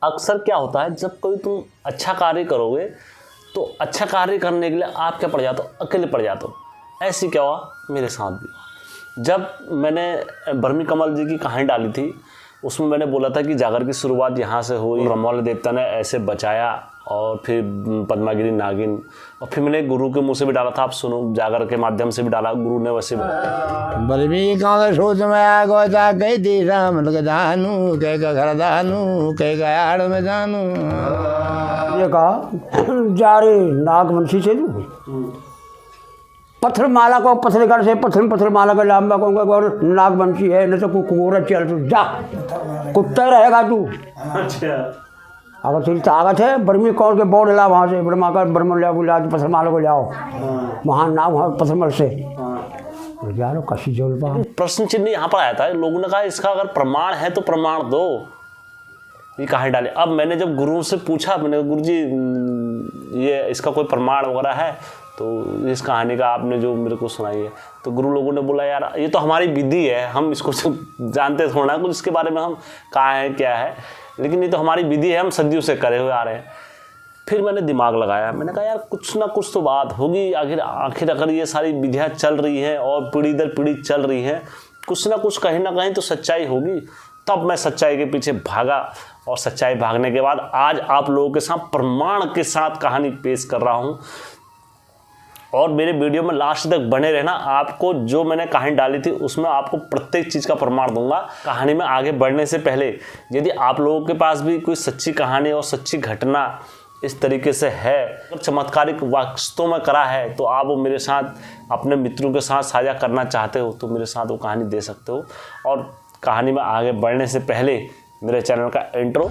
अक्सर क्या होता है, जब कोई तुम अच्छा कार्य करोगे तो अच्छा कार्य करने के लिए आप क्या पड़ जाते हो, अकेले पड़ जाते हो। ऐसी क्या हुआ मेरे साथ भी। जब मैंने बर्मी कमल जी की कहानी डाली थी, उसमें मैंने बोला था कि जागर की शुरुआत यहाँ से हुई, रमौल देवता ने ऐसे बचाया, और फिर पद्मागिरी नागिन, और फिर मैंने गुरु के मुंह से भी डाला था, आप सुनो, जागर के माध्यम से भी डाला, गुरु ने वैसे बर्मी कमल सोच में आ गोता कह दी राम दानू कह घर दानू कह गयाड़ में जानू। ये कहा जा रे नागवंशी से तू पत्थर माला को पत्थरगढ़ से पत्थर माला का लांबा कहूँगा और नागवंशी है, न तो कुकुरा चल तू जा, कुत्ता रहेगा तू। अच्छा, अगर तेरी ताकत है बर्मी कौन के बोर्ड ला, वहाँ से ब्रह्मा का ब्रह्म ला पत्थर माला को लाओ, वहाँ नाम वहाँ पत्थरमल से यारो कशी जोल पा। प्रश्न चिन्ह यहाँ पर आया था, लोगों ने कहा इसका अगर प्रमाण है तो प्रमाण दो, ये कहानी डाले। अब मैंने जब गुरु से पूछा, मैंने गुरु जी ये इसका कोई प्रमाण वगैरह है, तो इस कहानी का आपने जो मेरे को सुनाई है, तो गुरु लोगों ने बोला यार ये तो हमारी विधि है, हम इसको जानते थोड़ा कुछ इसके बारे में, हम कहाँ हैं क्या है, लेकिन ये तो हमारी विधि है, हम सदियों से करे हुए आ रहे हैं। फिर मैंने दिमाग लगाया, मैंने कहा यार कुछ ना कुछ तो बात होगी, आखिर अगर ये सारी विधियाँ चल रही हैं और पीढ़ी दर पीढ़ी चल रही हैं, कुछ ना कुछ कहीं ना कहीं तो सच्चाई होगी। तब मैं सच्चाई के पीछे भागा, और सच्चाई भागने के बाद आज आप लोगों के साथ प्रमाण के साथ कहानी पेश कर रहा हूँ। और मेरे वीडियो में लास्ट तक बने रहना, आपको जो मैंने कहानी डाली थी उसमें आपको प्रत्येक चीज़ का प्रमाण दूंगा। कहानी में आगे बढ़ने से पहले यदि आप लोगों के पास भी कोई सच्ची कहानी और सच्ची घटना इस तरीके से है, अगर चमत्कारिक वास्तव में करा है, तो आप वो मेरे साथ अपने मित्रों के साथ साझा करना चाहते हो तो मेरे साथ वो कहानी दे सकते हो। और कहानी में आगे बढ़ने से पहले मेरे चैनल का इंट्रो।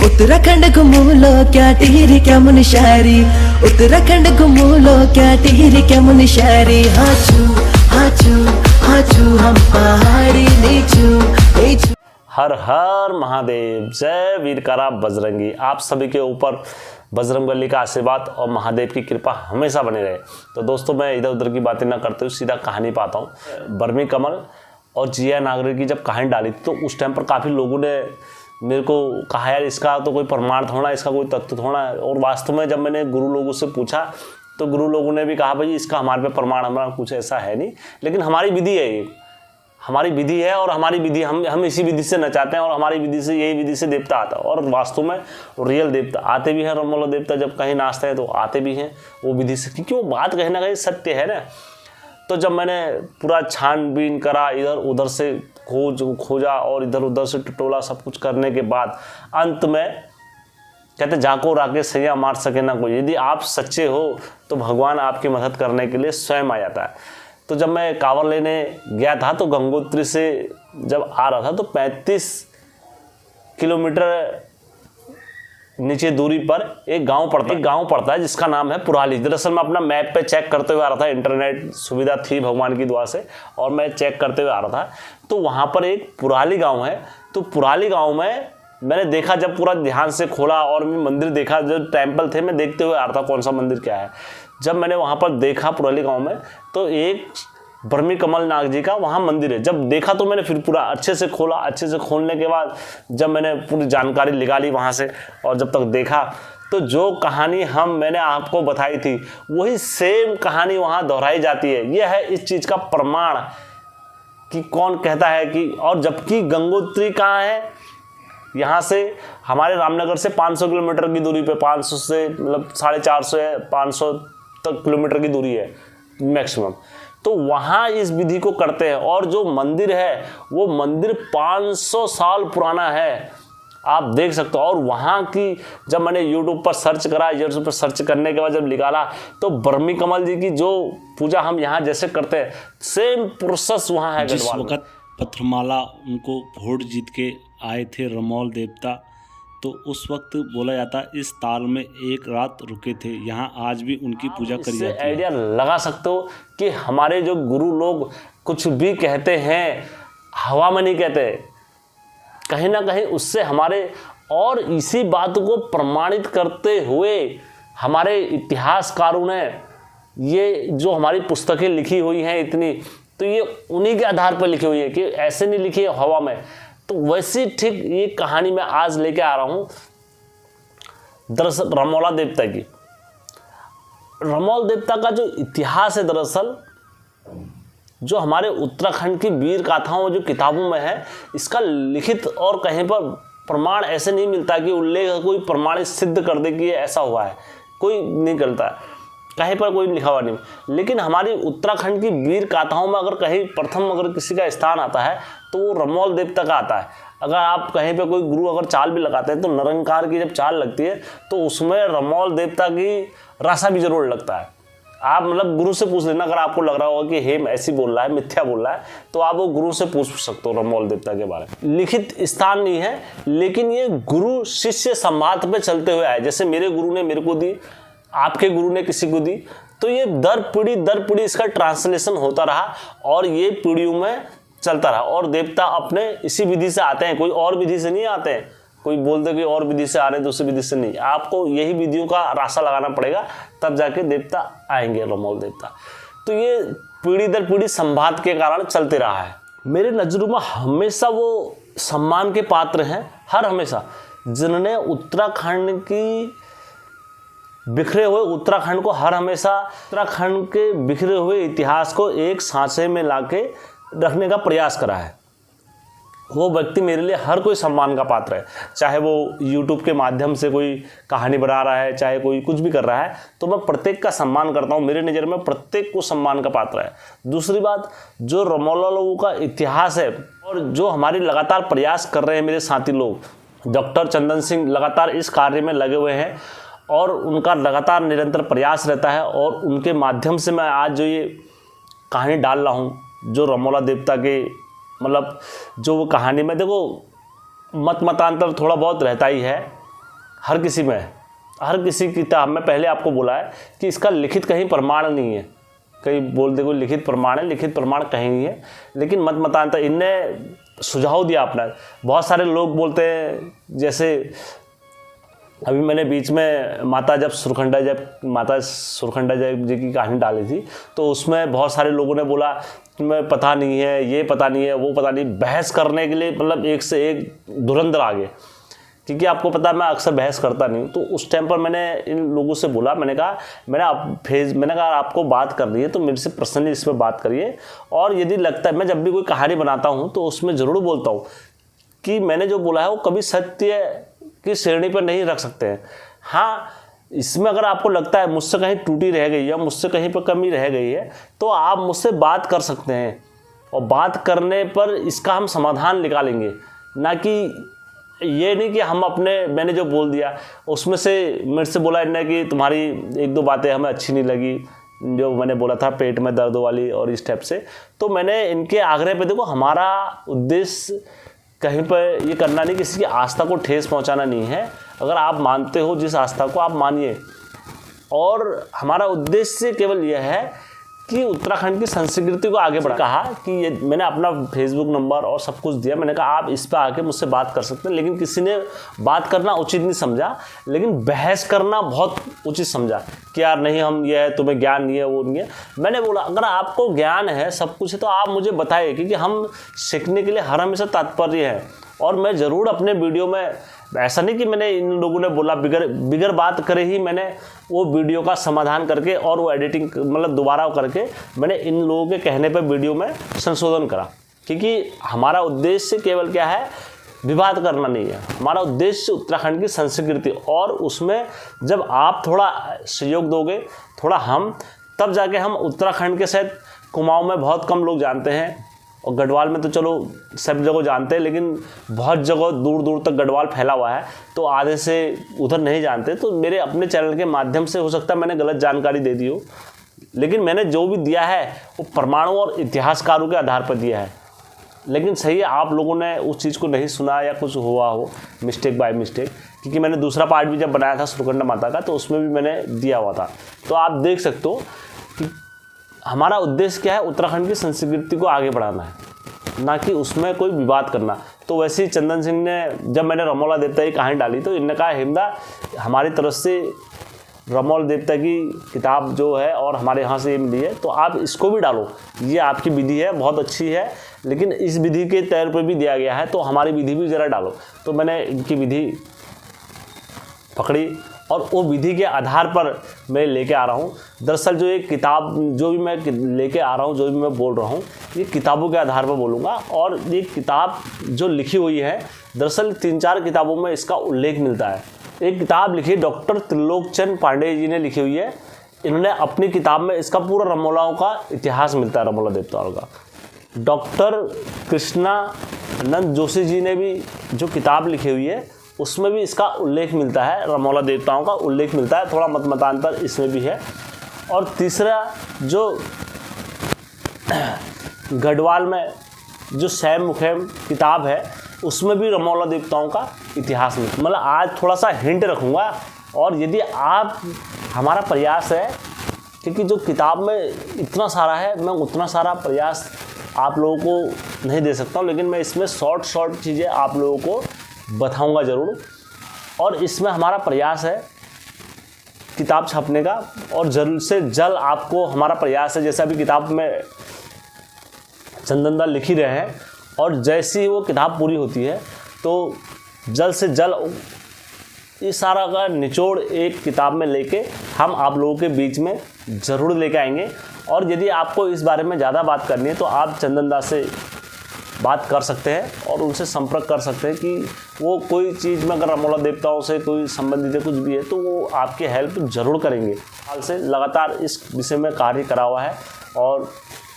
उत्तराखंड घूमूलो क्या टिहरी क्या मुनशारी, उत्तराखंड घूमूलो क्या टिहरी क्या मुनशारी, हाचू हाचू हाचू हम पहाड़ी नीचू। हर हर महादेव, जय वीरकारा बजरंगी। आप सभी के ऊपर बजरंगबली का आशीर्वाद और महादेव की कृपा हमेशा बने रहे। तो दोस्तों मैं इधर उधर की बातें ना करते हुए सीधा कहानी पे आता हूँ। बर्मी कमल और जिया नागरी की जब कहानी डाली थी तो उस टाइम पर काफ़ी लोगों ने मेरे को कहा यार इसका तो कोई प्रमाण थोड़ा, इसका कोई तथ्य थोड़ा है। और वास्तव में जब मैंने गुरु लोगों से पूछा तो गुरु लोगों ने भी कहा भाई इसका हमारे पे प्रमाण हमारा कुछ ऐसा है नहीं, लेकिन हमारी विधि है, ये हमारी विधि है, और हमारी विधि हम इसी विधि से नचाते हैं, और हमारी विधि से यही विधि से देवता आता है। और वास्तव में रियल देवता आते भी हैं, रमौला देवता जब कहीं नाचते हैं तो आते भी हैं वो विधि से, क्योंकि वो बात कहीं ना कहीं सत्य है ना। तो जब मैंने पूरा छानबीन करा, इधर उधर से खोजा और इधर उधर से टटोला, सब कुछ करने के बाद अंत में कहते जाको राके सैया मार सके ना कोई। यदि आप सच्चे हो तो भगवान आपकी मदद करने के लिए स्वयं आ जाता है। तो जब मैं कांवर लेने गया था तो गंगोत्री से जब आ रहा था तो 35 किलोमीटर नीचे दूरी पर एक गांव पड़ता है जिसका नाम है पुराली। दरअसल मैं अपना मैप पे चेक करते हुए आ रहा था, इंटरनेट सुविधा थी भगवान की दुआ से, और मैं चेक करते हुए आ रहा था तो वहाँ पर एक पुराली गांव है। तो पुराली गांव में मैंने देखा, जब पूरा ध्यान से खोला और मैं मंदिर देखा, जो टेम्पल थे मैं देखते हुए आ रहा था कौन सा मंदिर क्या है। जब मैंने वहाँ पर देखा पुराली गाँव में तो एक बर्मी कमल नाग जी का वहाँ मंदिर है। जब देखा तो मैंने फिर पूरा अच्छे से खोला, अच्छे से खोलने के बाद जब मैंने पूरी जानकारी निकाली वहाँ से, और जब तक देखा तो जो कहानी मैंने आपको बताई थी वही सेम कहानी वहाँ दोहराई जाती है। यह है इस चीज़ का प्रमाण कि कौन कहता है कि, और जबकि गंगोत्री कहाँ है, यहाँ से हमारे रामनगर से 500 किलोमीटर की दूरी पे, 500 से मतलब 450 या 500 तक किलोमीटर की दूरी है मैक्सिमम। तो वहाँ इस विधि को करते हैं, और जो मंदिर है वो मंदिर 500 साल पुराना है, आप देख सकते हो। और वहाँ की जब मैंने यूट्यूब पर सर्च करा, यूट्यूब पर सर्च करने के बाद जब निकाला तो बर्मी कमल जी की जो पूजा हम यहाँ जैसे करते हैं सेम प्रोसेस वहाँ है। जिस वक्त पत्थरमाला उनको वोट जीत के आए थे रमौल देवता, तो उस वक्त बोला जाता इस ताल में एक रात रुके थे, यहाँ आज भी उनकी पूजा करी जाती है। आइडिया लगा सकते हो कि हमारे जो गुरु लोग कुछ भी कहते हैं हवा में नहीं कहते, कहीं ना कहीं उससे हमारे, और इसी बात को प्रमाणित करते हुए हमारे इतिहासकारों ने ये जो हमारी पुस्तकें लिखी हुई हैं इतनी, तो ये उन्हीं के आधार पर लिखी हुई है कि ऐसे नहीं लिखी है हवा में। तो वैसी ठीक ये कहानी मैं आज लेके आ रहा हूँ दरअसल रमौला देवता की। रमौल देवता का जो इतिहास है, दरअसल जो हमारे उत्तराखंड की वीर गाथाओं जो किताबों में है, इसका लिखित और कहीं पर प्रमाण ऐसे नहीं मिलता कि उल्लेख कोई प्रमाणित सिद्ध कर दे कि ये ऐसा हुआ है, कोई नहीं करता, कहीं पर कोई लिखा हुआ नहीं। लेकिन हमारी उत्तराखंड की वीर गाथाओं में अगर कहीं प्रथम अगर किसी का स्थान आता है तो वो रमौल देवता का आता है। अगर आप कहीं पे कोई गुरु अगर चाल भी लगाते हैं तो निरंकार की जब चाल लगती है तो उसमें रमौल देवता की रासा भी जरूर लगता है। आप मतलब गुरु से पूछ लेना, अगर आपको लग रहा होगा कि हेम ऐसी बोल रहा है, मिथ्या बोल रहा है, तो आप वो गुरु से पूछ सकते हो रमौल देवता के बारे में। लिखित स्थान नहीं है, लेकिन ये गुरु शिष्य संवाद पे चलते हुए आए। जैसे मेरे गुरु ने मेरे को दी, आपके गुरु ने किसी को दी, तो ये दर पीढ़ी इसका ट्रांसलेशन होता रहा और ये पीढ़ियों में चलता रहा। और देवता अपने इसी विधि से आते हैं, कोई और विधि से नहीं आते हैं। कोई बोलते कि और विधि से आ रहे हैं, दूसरी विधि से नहीं, आपको यही विधियों का रास्ता लगाना पड़ेगा, तब जाके देवता आएंगे, रमौल देवता। तो ये पीढ़ी दर पीढ़ी संवाद के कारण चलते रहा है। मेरे नज़रों में हमेशा वो सम्मान के पात्र हैं, हर हमेशा, जिन्होंने उत्तराखंड की बिखरे हुए उत्तराखंड को हर हमेशा उत्तराखंड के बिखरे हुए इतिहास को एक सांचे में लाके रखने का प्रयास करा है। वो व्यक्ति मेरे लिए हर कोई सम्मान का पात्र है। चाहे वो YouTube के माध्यम से कोई कहानी बना रहा है, चाहे कोई कुछ भी कर रहा है, तो मैं प्रत्येक का सम्मान करता हूँ। मेरे नज़र में प्रत्येक को सम्मान का पात्र है। दूसरी बात, जो रमौला लोगों का इतिहास है और जो हमारे लगातार प्रयास कर रहे हैं मेरे साथी लोग, डॉक्टर चंदन सिंह लगातार इस कार्य में लगे हुए हैं और उनका लगातार निरंतर प्रयास रहता है। और उनके माध्यम से मैं आज जो ये कहानी डाल रहा हूँ, जो रमौला देवता के मतलब जो वो कहानी में, देखो मतांतर थोड़ा बहुत रहता ही है हर किसी में, हर किसी किताब में। पहले आपको बोला है कि इसका लिखित कहीं प्रमाण नहीं है, कहीं बोल दे कोई लिखित प्रमाण है, लिखित प्रमाण कहीं नहीं है। लेकिन मतांतर इनने सुझाव दिया अपना। बहुत सारे लोग बोलते हैं, जैसे अभी मैंने बीच में माता सुरखंडा जी की कहानी डाली थी, तो उसमें बहुत सारे लोगों ने बोला कि मैं पता नहीं है, ये पता नहीं है, वो पता नहीं, बहस करने के लिए मतलब एक से एक धुरंधर आ गए। क्योंकि आपको पता है मैं अक्सर बहस करता नहीं, तो उस टाइम पर मैंने इन लोगों से बोला, मैंने कहा आपको बात करनी है तो मेरे से पर्सनली इस पर बात करिए। और यदि लगता है, मैं जब भी कोई कहानी बनाता हूँ तो उसमें ज़रूर बोलता हूँ कि मैंने जो बोला है वो कभी सत्य की श्रेणी पर नहीं रख सकते हैं। हाँ, इसमें अगर आपको लगता है मुझसे कहीं टूटी रह गई है, मुझसे कहीं पर कमी रह गई है, तो आप मुझसे बात कर सकते हैं और बात करने पर इसका हम समाधान निकालेंगे। ना कि ये नहीं कि हम मैंने जो बोल दिया उसमें से मेरे से बोला इन्होंने कि तुम्हारी एक दो बातें हमें अच्छी नहीं लगी, जो मैंने बोला था पेट में दर्द वाली और इस टाइप से, तो मैंने इनके आग्रह पे, देखो हमारा उद्देश्य कहीं पर ये करना नहीं, किसी की आस्था को ठेस पहुंचाना नहीं है। अगर आप मानते हो जिस आस्था को, आप मानिए। और हमारा उद्देश्य केवल यह है कि उत्तराखंड की संस्कृति को आगे बढ़ा। कहा कि ये मैंने अपना फेसबुक नंबर और सब कुछ दिया, मैंने कहा आप इस पर आके मुझसे बात कर सकते हैं। लेकिन किसी ने बात करना उचित नहीं समझा, लेकिन बहस करना बहुत उचित समझा कि यार नहीं, हम ये है, तुम्हें ज्ञान नहीं है, वो नहीं है। मैंने बोला अगर आपको ज्ञान है, सब कुछ है, तो आप मुझे बताइए, क्योंकि हम सीखने के लिए हर हमेशा तात्पर्य है। और मैं ज़रूर अपने वीडियो में, ऐसा नहीं कि मैंने इन लोगों ने बोला बिगर बात करे ही मैंने वो वीडियो का समाधान करके और वो एडिटिंग मतलब दोबारा करके मैंने इन लोगों के कहने पर वीडियो में संशोधन करा। क्योंकि हमारा उद्देश्य केवल क्या है, विवाद करना नहीं है। हमारा उद्देश्य उत्तराखंड की संस्कृति, और उसमें जब आप थोड़ा सहयोग दोगे, थोड़ा हम, तब जाके हम उत्तराखंड के साथ कुमाऊं में बहुत कम लोग जानते हैं और गढ़वाल में तो चलो सब जगह जानते हैं, लेकिन बहुत जगह दूर दूर तक गढ़वाल फैला हुआ है, तो आधे से उधर नहीं जानते। तो मेरे अपने चैनल के माध्यम से हो सकता है मैंने गलत जानकारी दे दी हो, लेकिन मैंने जो भी दिया है वो प्रमाणों और इतिहासकारों के आधार पर दिया है। लेकिन सही है, आप लोगों ने उस चीज़ को नहीं सुना या कुछ हुआ हो मिस्टेक बाय मिस्टेक, क्योंकि मैंने दूसरा पार्ट भी जब बनाया था सुरखंडा माता का, तो उसमें भी मैंने दिया हुआ था। तो आप देख सकते हो कि हमारा उद्देश्य क्या है, उत्तराखंड की संस्कृति को आगे बढ़ाना है, ना कि उसमें कोई विवाद करना। तो वैसे ही चंदन सिंह ने, जब मैंने रमौला देवता की कहानी डाली, तो इन्होंने कहा हिमदा हमारी तरफ से रमौल देवता की किताब जो है और हमारे यहाँ से ये मिली है, तो आप इसको भी डालो, ये आपकी विधि है, बहुत अच्छी है, लेकिन इस विधि के तौर पे भी दिया गया है, तो हमारी विधि भी ज़रा डालो। तो मैंने इनकी विधि पकड़ी और वो विधि के आधार पर मैं लेके आ रहा हूँ। दरअसल जो ये किताब जो भी मैं लेके आ रहा हूँ, जो भी मैं बोल रहा हूँ, ये किताबों के आधार पर बोलूँगा। और ये किताब जो लिखी हुई है, दरअसल 3-4 किताबों में इसका उल्लेख मिलता है। एक किताब लिखी डॉक्टर त्रिलोकचंद पांडे जी ने लिखी हुई है। इन्होंने अपनी किताब में इसका पूरा रमोलाओं का इतिहास मिलता है, रमोला देवताओं का। डॉक्टर कृष्णानंद जोशी जी ने भी जो किताब लिखी हुई है, उसमें भी इसका उल्लेख मिलता है, रमोला देवताओं का उल्लेख मिलता है। थोड़ा मतांतर इसमें भी है। और तीसरा जो गढ़वाल में जो सैम मुखेम किताब है, उसमें भी रमोला देवताओं का इतिहास में, मतलब आज थोड़ा सा हिंट रखूँगा। और यदि आप, हमारा प्रयास है, क्योंकि जो किताब में इतना सारा है, मैं उतना सारा प्रयास आप लोगों को नहीं दे सकता हूँ, लेकिन मैं इसमें शॉर्ट चीज़ें आप लोगों को बताऊंगा ज़रूर। और इसमें हमारा प्रयास है किताब छापने का, और जल्द से जल्द आपको हमारा प्रयास है, जैसे अभी किताब में चंदनदा लिख ही रहे हैं, और जैसे ही वो किताब पूरी होती है तो जल्द से जल्द इस सारा का निचोड़ एक किताब में लेके हम आप लोगों के बीच में ज़रूर लेके आएंगे। और यदि आपको इस बारे में ज़्यादा बात करनी है तो आप चंदनदा से बात कर सकते हैं और उनसे संपर्क कर सकते हैं कि वो कोई चीज़ में अगर रमोला देवताओं से कोई संबंधित है, कुछ भी है, तो वो आपकी हेल्प ज़रूर करेंगे। हाल से लगातार इस विषय में कार्य करा हुआ है और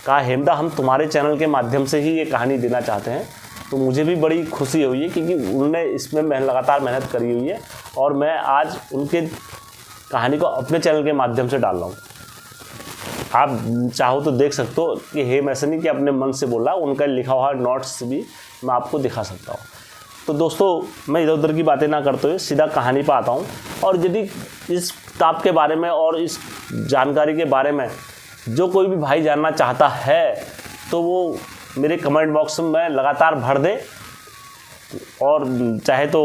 कहा हेमदा हम तुम्हारे चैनल के माध्यम से ही ये कहानी देना चाहते हैं। तो मुझे भी बड़ी खुशी हुई है क्योंकि उन्होंने इसमें लगातार मेहनत करी हुई है और मैं आज उनके कहानी को अपने चैनल के माध्यम से डाल रहा हूँ। आप चाहो तो देख सकते हो कि हेम ऐसा नहीं कि अपने मन से बोल रहा, उनका लिखा हुआ नोट्स भी मैं आपको दिखा सकता हूँ। तो दोस्तों मैं इधर उधर की बातें ना करते हुए सीधा कहानी पर आता हूँ। और यदि इस किताब के बारे में और इस जानकारी के बारे में जो कोई भी भाई जानना चाहता है तो वो मेरे कमेंट बॉक्स में लगातार भर दे, और चाहे तो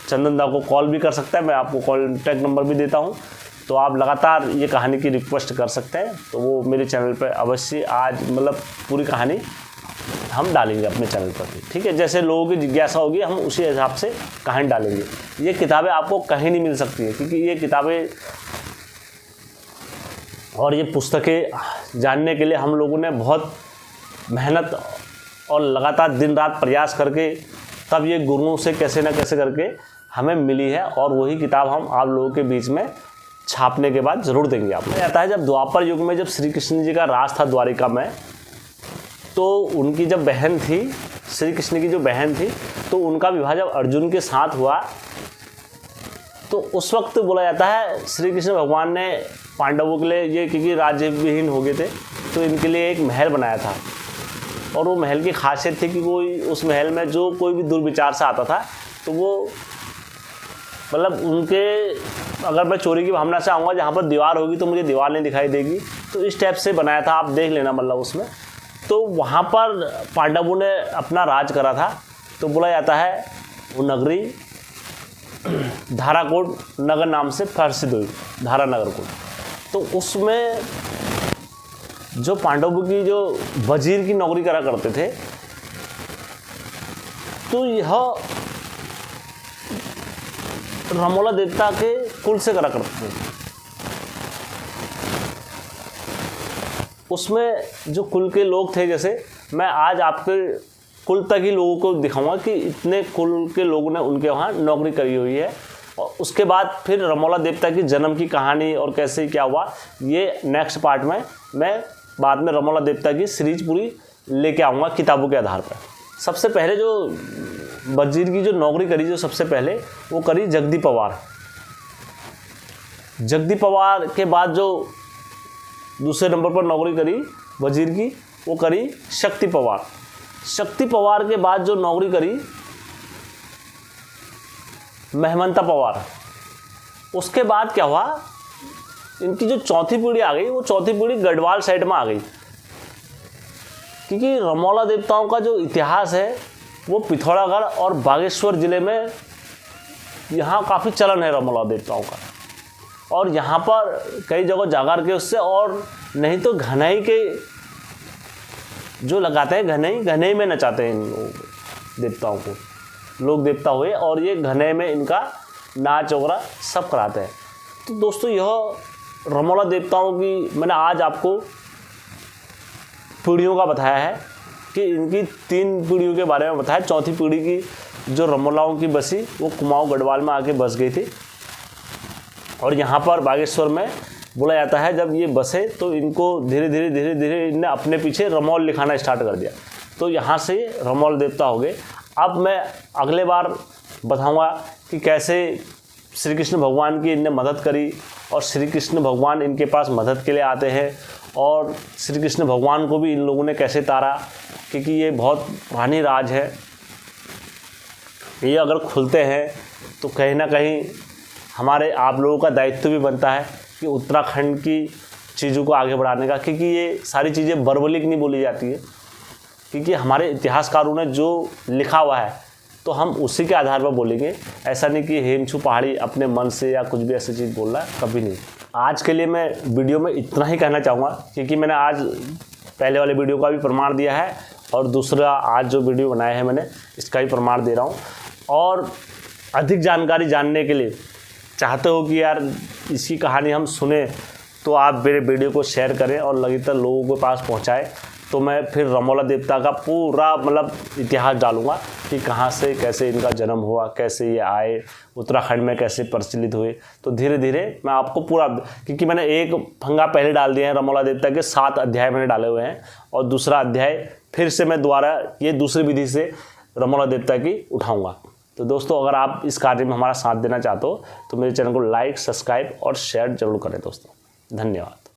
चंदनदा को कॉल भी कर सकता है, मैं आपको कॉन्टैक्ट नंबर भी देता हूँ, तो आप लगातार ये कहानी की रिक्वेस्ट कर सकते हैं। तो वो मेरे चैनल पे अवश्य आज मतलब पूरी कहानी हम डालेंगे अपने चैनल पर भी, ठीक है। जैसे लोगों की जिज्ञासा होगी हम उसी हिसाब से कहानी डालेंगे। ये किताबें आपको कहीं नहीं मिल सकती है क्योंकि ये किताबें और ये पुस्तकें जानने के लिए हम लोगों ने बहुत मेहनत और लगातार दिन रात प्रयास करके तब ये गुरुओं से कैसे ना कैसे करके हमें मिली है, और वही किताब हम आप लोगों के बीच में छापने के बाद ज़रूर देंगे। आपको आता है जब द्वापर युग में जब श्री कृष्ण जी का राज था द्वारिका में, तो उनकी जब बहन थी, श्री कृष्ण की जो बहन थी, तो उनका विवाह जब अर्जुन के साथ हुआ तो उस वक्त बोला जाता है श्री कृष्ण भगवान ने पांडवों के लिए, ये क्योंकि राज्य विहीन हो गए थे, तो इनके लिए एक महल बनाया था। और वो महल की खासियत थी कि कोई उस महल में जो कोई भी दुर्विचार से आता था तो वो मतलब उनके, अगर मैं चोरी की भावना से आऊँगा जहाँ पर दीवार होगी तो मुझे दीवार नहीं दिखाई देगी, तो इस टाइप से बनाया था, आप देख लेना मतलब उसमें। तो वहाँ पर पांडवों ने अपना राज करा था। तो बोला जाता है वो नगरी धाराकोट नगर नाम से प्रसिद्ध हुई, धारा नगर कोट। तो उसमें जो पांडवों की जो वजीर की नौकरी करा करते थे, तो यह रमोला देवता के कुल से करा करते थे। उसमें जो कुल के लोग थे, जैसे मैं आज आपके कुल तक ही लोगों को दिखाऊंगा कि इतने कुल के लोगों ने उनके वहाँ नौकरी करी हुई है। और उसके बाद फिर रमोला देवता की जन्म की कहानी और कैसे क्या हुआ, ये नेक्स्ट पार्ट में मैं बाद में रमोला देवता की सीरीज पूरी लेके आऊँगा किताबों के आधार पर। सबसे पहले जो वजीर की जो नौकरी करी, जो सबसे पहले वो करी जगदी पवार। जगदी पवार के बाद जो दूसरे नंबर पर नौकरी करी वजीर की, वो करी शक्ति पवार। शक्ति पवार के बाद जो नौकरी करी महमंता पवार। उसके बाद क्या हुआ, इनकी जो चौथी पीढ़ी आ गई, वो चौथी पीढ़ी गढ़वाल साइड में आ गई, क्योंकि रमोला देवताओं का जो इतिहास है वो पिथौरागढ़ और बागेश्वर ज़िले में यहाँ काफ़ी चलन है रमोला देवताओं का। और यहाँ पर कई जगह जागर के उससे, और नहीं तो घनाई के जो लगाते हैं घने में नचाते हैं इन देवताओं को, लोग देवता हुए, और ये घने में इनका नाच वगैरह सब कराते हैं। तो दोस्तों यह रमौला देवताओं की मैंने आज आपको पीढ़ियों का बताया है कि इनकी 3 पीढ़ियों के बारे में बताया। चौथी पीढ़ी की जो रमौलाओं की बसी वो कुमाऊं गढ़वाल में आके बस गई थी, और यहाँ पर बागेश्वर में बोला जाता है जब ये बसे तो इनको धीरे धीरे इनने अपने पीछे रमौल लिखाना स्टार्ट कर दिया, तो यहाँ से रमौल देवता हो गए। अब मैं अगले बार बताऊँगा कि कैसे श्री कृष्ण भगवान की इनने मदद करी, और श्री कृष्ण भगवान इनके पास मदद के लिए आते हैं, और श्री कृष्ण भगवान को भी इन लोगों ने कैसे तारा, क्योंकि ये बहुत पुरानी राज है। ये अगर खुलते हैं तो कहीं ना कहीं हमारे आप लोगों का दायित्व भी बनता है कि उत्तराखंड की चीज़ों को आगे बढ़ाने का, क्योंकि ये सारी चीज़ें बर्बलिक नहीं बोली जाती है, क्योंकि हमारे इतिहासकारों ने जो लिखा हुआ है तो हम उसी के आधार पर बोलेंगे। ऐसा नहीं कि हेमचू पहाड़ी अपने मन से या कुछ भी ऐसी चीज़ बोल रहा है, कभी नहीं। आज के लिए मैं वीडियो में इतना ही कहना चाहूँगा, क्योंकि मैंने आज पहले वाले वीडियो का भी प्रमाण दिया है, और दूसरा आज जो वीडियो बनाया है मैंने इसका भी प्रमाण दे रहा हूँ। और अधिक जानकारी जानने के लिए चाहते हो कि यार इसकी कहानी हम सुने, तो आप मेरे वीडियो को शेयर करें और लगातार लोगों के पास पहुँचाएँ, तो मैं फिर रमौला देवता का पूरा मतलब इतिहास डालूँगा कि कहाँ से कैसे इनका जन्म हुआ, कैसे ये आए, उत्तराखंड में कैसे प्रचलित हुए। तो धीरे धीरे मैं आपको पूरा, क्योंकि मैंने एक फंगा पहले डाल दिया है रमौला देवता के 7 अध्याय मैंने डाले हुए हैं, और दूसरा अध्याय फिर से मैं दोबारा ये दूसरी विधि से रमौला देवता की उठाऊँगा। तो दोस्तों अगर आप इस कार्य में हमारा साथ देना चाहते हो तो मेरे चैनल को लाइक, सब्सक्राइब और शेयर जरूर करें दोस्तों। धन्यवाद।